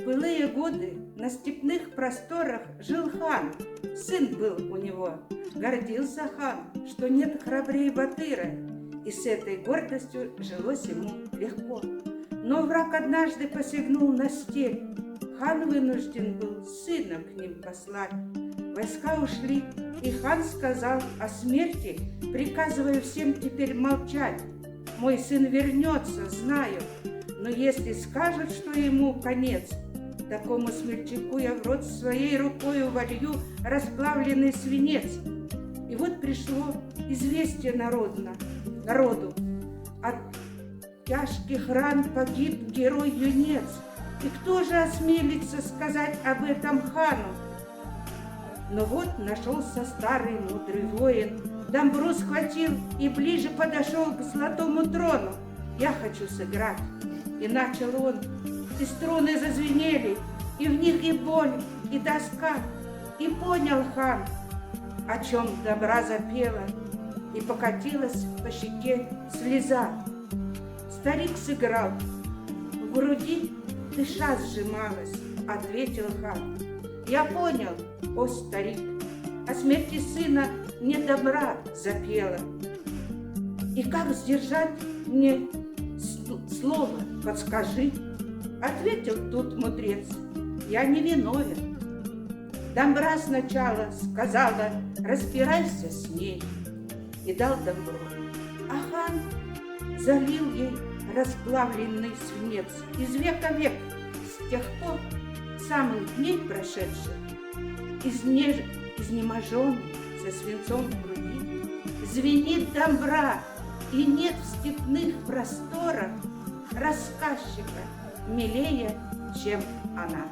В былые годы на степных просторах жил хан. Сын был у него. Гордился хан, что нет храбрее Батыра, и с этой гордостью жилось ему легко. Но враг однажды посягнул на степь. Хан вынужден был сына к ним послать. Войска ушли, и хан сказал о смерти, приказывая всем теперь молчать. Мой сын вернется, знаю, но если скажут, что ему конец, такому смельчаку я в рот своей рукой волью расплавленный свинец. И вот пришло известие народу. От тяжких ран погиб герой-юнец. И кто же осмелится сказать об этом хану? Но вот нашелся старый мудрый воин, дамбру схватил и ближе подошел к золотому трону. Я хочу сыграть. И начал он, и струны зазвенели, и в них и боль, и тоска. И понял хан, о чем добра запела, и покатилась по щеке слеза. Старик сыграл, в груди дыша сжималась, ответил хан. Я понял, о старик, о смерти сына мне добра запела. И как сдержать мне слово, подскажи? Ответил тут мудрец, я не виновен. Дамбра сначала сказала, разбирайся с ней, и дал дамбру. А хан залил ей расплавленный свинец. Из века век, с тех пор, самых дней прошедших, изнеможен со свинцом в груди, звенит дамбра, и нет в степных просторах рассказчика милее, чем она.